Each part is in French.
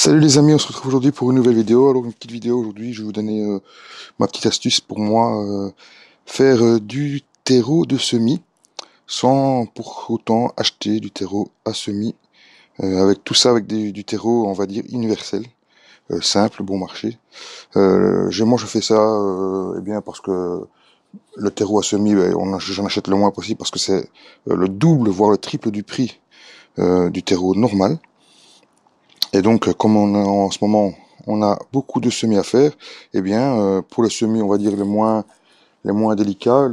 Salut les amis, on se retrouve aujourd'hui pour une nouvelle vidéo. Alors une petite vidéo aujourd'hui, je vais vous donner ma petite astuce pour moi, faire du terreau de semis sans pour autant acheter du terreau à semis. Avec tout ça, avec du terreau, on va dire universel, simple, bon marché. Moi je fais ça eh bien parce que le terreau à semis, ben, j'en achète le moins possible parce que c'est le double, voire le triple du prix du terreau normal. Et donc, comme en ce moment, on a beaucoup de semis à faire, eh bien, pour les semis, on va dire les moins délicats,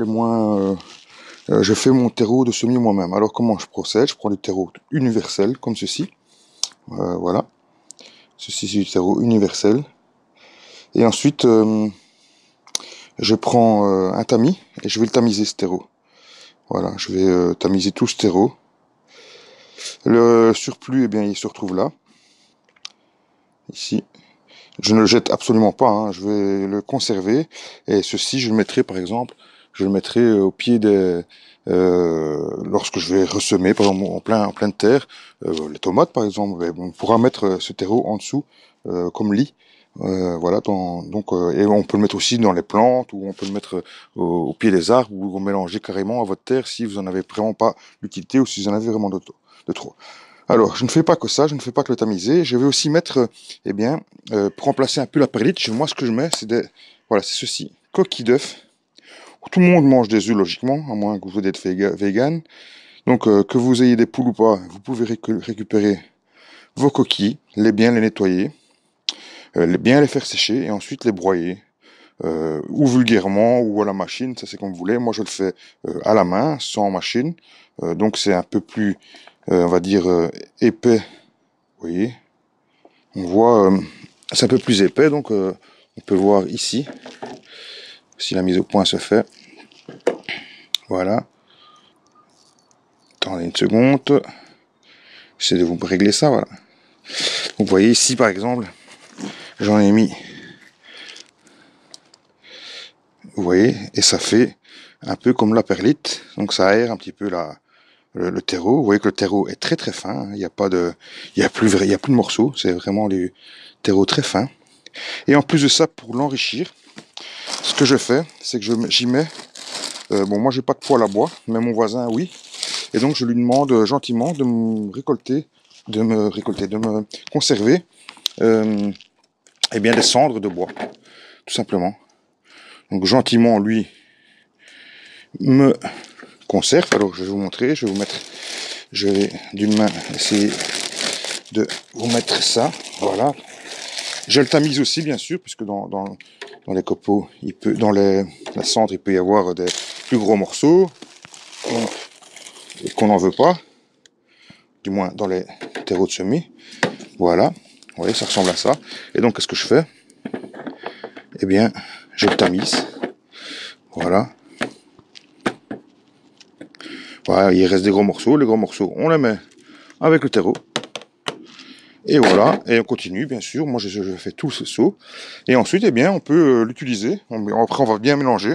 je fais mon terreau de semis moi-même. Alors, comment je procède? Je prends du terreau universel, comme ceci. Voilà. Ceci, c'est du terreau universel. Et ensuite, je prends un tamis et je vais le tamiser, ce terreau. Voilà, je vais tamiser tout ce terreau. Le surplus, eh bien, il se retrouve là, ici. Je ne le jette absolument pas, hein, je vais le conserver. Et ceci, je le mettrai par exemple, je le mettrai au pied des... lorsque je vais ressemer, par exemple en pleine terre, les tomates par exemple, on pourra mettre ce terreau en dessous comme lit. Voilà, et on peut le mettre aussi dans les plantes, ou on peut le mettre au pied des arbres, ou vous mélanger carrément à votre terre si vous en avez vraiment pas l'utilité, ou si vous en avez vraiment de trop. Alors, je ne fais pas que ça, je ne fais pas que le tamiser. Je vais aussi mettre, eh bien, pour remplacer un peu la perlite, moi ce que je mets, voilà, c'est ceci, coquille d'œuf. Tout le monde mange des œufs logiquement, à moins que vous êtes vegan. Donc, que vous ayez des poules ou pas, vous pouvez récupérer vos coquilles, bien les nettoyer, bien les faire sécher et ensuite les broyer. Ou vulgairement, ou à la machine, ça c'est comme vous voulez. Moi je le fais à la main, sans machine. Donc c'est un peu plus, on va dire, épais. Vous voyez, on voit, c'est un peu plus épais, donc on peut voir ici, si la mise au point se fait. Voilà. Attendez une seconde. J'essaie de vous régler ça, voilà. Donc vous voyez ici par exemple, j'en ai mis. Vous voyez, et ça fait un peu comme la perlite, donc ça aère un petit peu le terreau. Vous voyez que le terreau est très très fin, hein. Il n'y a pas de, il y a plus de morceaux, c'est vraiment du terreau très fin. Et en plus de ça, pour l'enrichir, ce que je fais, c'est que j'y mets, bon moi j'ai pas de poêle à bois, mais mon voisin oui, et donc je lui demande gentiment de de me conserver, eh bien des cendres de bois, tout simplement. Donc gentiment lui me conserve. Alors je vais vous montrer, je vais d'une main essayer de vous mettre ça, voilà. Je le tamise aussi bien sûr, puisque dans les copeaux, la cendre, il peut y avoir des plus gros morceaux qu'on n'en veut pas, du moins dans les terreaux de semis. Voilà, vous voyez, ça ressemble à ça. Et donc qu'est-ce que je fais? Eh bien, je le tamise, voilà. Voilà, il reste des gros morceaux. Les gros morceaux, on les met avec le terreau. Et voilà, et on continue, bien sûr. Moi, je fais tout ce saut. Et ensuite, eh bien, on peut l'utiliser. Après, on va bien mélanger.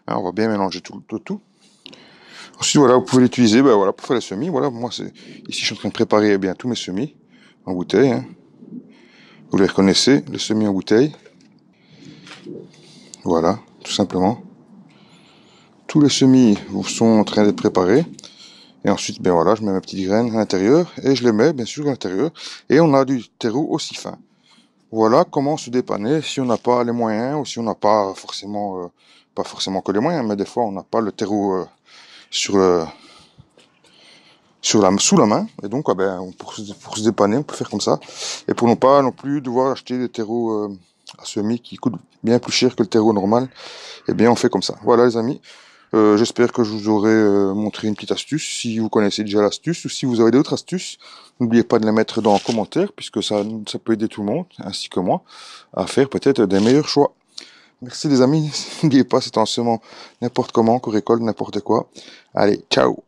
Hein, on va bien mélanger tout. Ensuite, voilà, vous pouvez l'utiliser, ben, voilà, pour faire les semis. Voilà, moi, ici, je suis en train de préparer eh bien tous mes semis en bouteille. Hein. Vous les reconnaissez, les semis en bouteille. Voilà, tout simplement. Tous les semis sont en train d'être préparés. Et ensuite, ben voilà, je mets mes petites graines à l'intérieur et je les mets, bien sûr, à l'intérieur. Et on a du terreau aussi fin. Voilà comment se dépanner si on n'a pas les moyens, ou si on n'a pas forcément, pas forcément que les moyens, mais des fois on n'a pas le terreau sur le, sous la main. Et donc, pour se dépanner, on peut faire comme ça. Et pour ne pas non plus devoir acheter des terreaux à semis qui coûtent bien plus cher que le terreau normal, eh bien on fait comme ça. Voilà les amis. J'espère que je vous aurai montré une petite astuce, si vous connaissez déjà l'astuce, ou si vous avez d'autres astuces, n'oubliez pas de les mettre dans les commentaires, puisque ça peut aider tout le monde, ainsi que moi, à faire peut-être des meilleurs choix. Merci les amis, n'oubliez pas, c'est en semant n'importe comment qu'on récolte n'importe quoi. Allez, ciao!